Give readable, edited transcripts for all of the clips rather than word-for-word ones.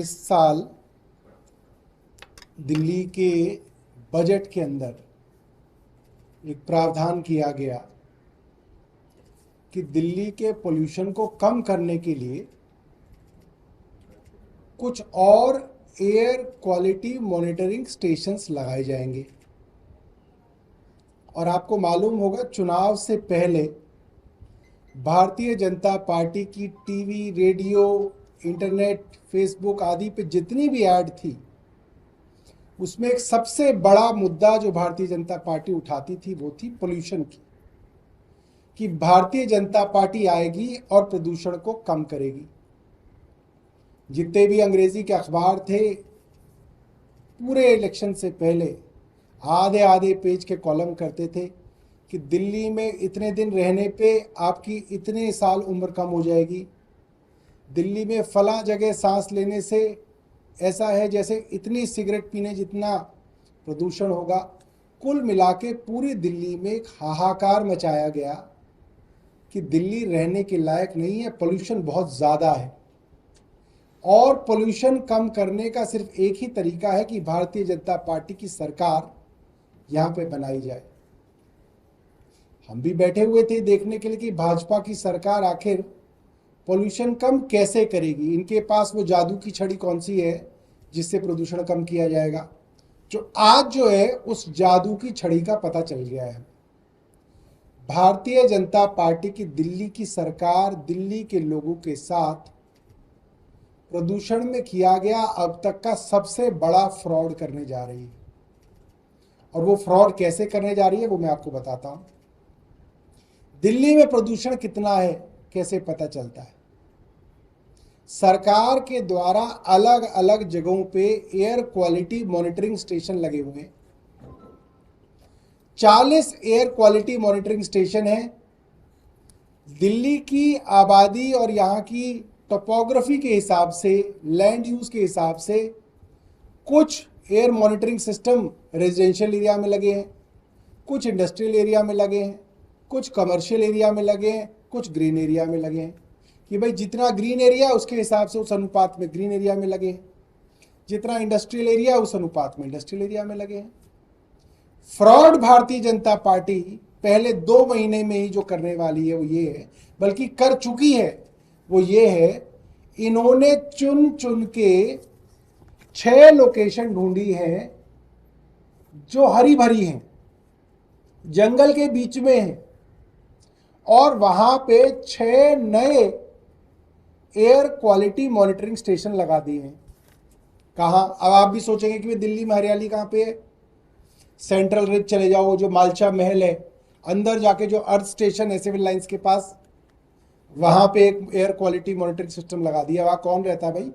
इस साल दिल्ली के बजट के अंदर एक प्रावधान किया गया कि दिल्ली के पोल्यूशन को कम करने के लिए कुछ और एयर क्वालिटी मॉनिटरिंग स्टेशंस लगाए जाएंगे। और आपको मालूम होगा, चुनाव से पहले भारतीय जनता पार्टी की टीवी, रेडियो, इंटरनेट, फेसबुक आदि पे जितनी भी ऐड थी, उसमें एक सबसे बड़ा मुद्दा जो भारतीय जनता पार्टी उठाती थी वो थी पोल्यूशन की, कि भारतीय जनता पार्टी आएगी और प्रदूषण को कम करेगी। जितने भी अंग्रेजी के अखबार थे, पूरे इलेक्शन से पहले आधे आधे पेज के कॉलम करते थे कि दिल्ली में इतने दिन रहने पे आपकी इतने साल उम्र कम हो जाएगी, दिल्ली में फला जगह सांस लेने से ऐसा है जैसे इतनी सिगरेट पीने जितना प्रदूषण होगा। कुल मिला के पूरी दिल्ली में एक हाहाकार मचाया गया कि दिल्ली रहने के लायक नहीं है, पोल्यूशन बहुत ज़्यादा है। और पोल्यूशन कम करने का सिर्फ एक ही तरीका है कि भारतीय जनता पार्टी की सरकार यहाँ पे बनाई जाए। हम भी बैठे हुए थे देखने के लिए कि भाजपा की सरकार आखिर पोल्यूशन कम कैसे करेगी। इनके पास वो जादू की छड़ी कौन सी है जिससे प्रदूषण कम किया जाएगा। जो आज जो है उस जादू की छड़ी का पता चल गया है। भारतीय जनता पार्टी की दिल्ली की सरकार दिल्ली के लोगों के साथ प्रदूषण में किया गया अब तक का सबसे बड़ा फ्रॉड करने जा रही है। और वो फ्रॉड कैसे करने जा रही है वो मैं आपको बताता हूं। दिल्ली में प्रदूषण कितना है कैसे पता चलता है? सरकार के द्वारा अलग अलग जगहों पे एयर क्वालिटी मॉनिटरिंग स्टेशन लगे हुए हैं। 40 एयर क्वालिटी मॉनिटरिंग स्टेशन है। दिल्ली की आबादी और यहाँ की टोपोग्राफी के हिसाब से, लैंड यूज के हिसाब से कुछ air monitoring system residential area में लगे हैं, कुछ इंडस्ट्रियल एरिया में लगे हैं, कुछ कमर्शियल एरिया में लगे हैं, कुछ ग्रीन एरिया में लगे हैं। कि भाई जितना ग्रीन एरिया उसके हिसाब से उस अनुपात में ग्रीन एरिया में लगे हैं, जितना इंडस्ट्रियल एरिया उस अनुपात में इंडस्ट्रियल एरिया में लगे हैं। फ्रॉड भारतीय जनता पार्टी पहले 2 महीने में ही जो करने वाली है वो ये है, बल्कि कर चुकी है, वो ये है इन्होंने चुन चुन के 6 लोकेशन ढूंढी हैं जो हरी भरी हैं, जंगल के बीच में है, और वहां पे 6 नए एयर क्वालिटी मॉनिटरिंग स्टेशन लगा दिए हैं। कहां? अब आप भी सोचेंगे कि दिल्ली में हरियाली कहां पे है? सेंट्रल रिज चले जाओ, जो मालचा महल है, अंदर जाके जो अर्थ स्टेशन है सिविल लाइंस के पास, वहां पे एक एयर क्वालिटी मॉनिटरिंग सिस्टम लगा दिया। वहां कौन रहता है भाई?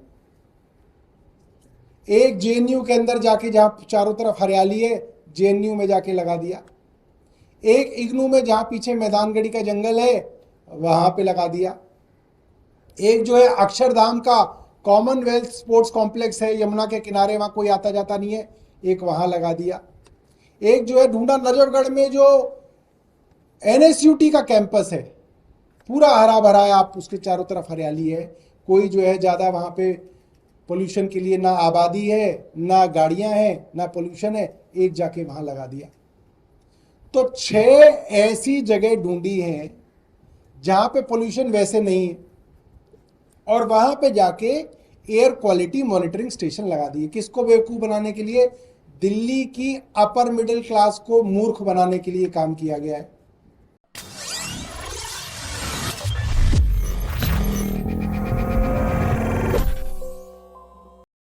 एक जेएनयू के अंदर जाके, जहां चारों तरफ हरियाली है, जेएनयू में जाके लगा दिया। एक इग्नू में जहां पीछे मैदानगढ़ी का जंगल है वहां पे लगा दिया। एक जो है अक्षरधाम का कॉमनवेल्थ स्पोर्ट्स कॉम्प्लेक्स है यमुना के किनारे, वहां कोई आता जाता नहीं है, एक वहां लगा दिया। एक जो है ढूंढा नजफगढ़ में जो एनएसयूटी का कैंपस है, पूरा हरा भरा है, आप उसके चारों तरफ हरियाली है, कोई जो है ज्यादा वहां पे पोल्यूशन के लिए ना आबादी है, ना गाड़ियां हैं, ना पोल्यूशन है, एक जाके वहां लगा दिया। तो 6 ऐसी जगह ढूंढी हैं जहां पे पोल्यूशन वैसे नहीं है, और वहां पे जाके एयर क्वालिटी मॉनिटरिंग स्टेशन लगा दिए। किसको बेवकूफ बनाने के लिए? दिल्ली की अपर मिडिल क्लास को मूर्ख बनाने के लिए काम किया गया है।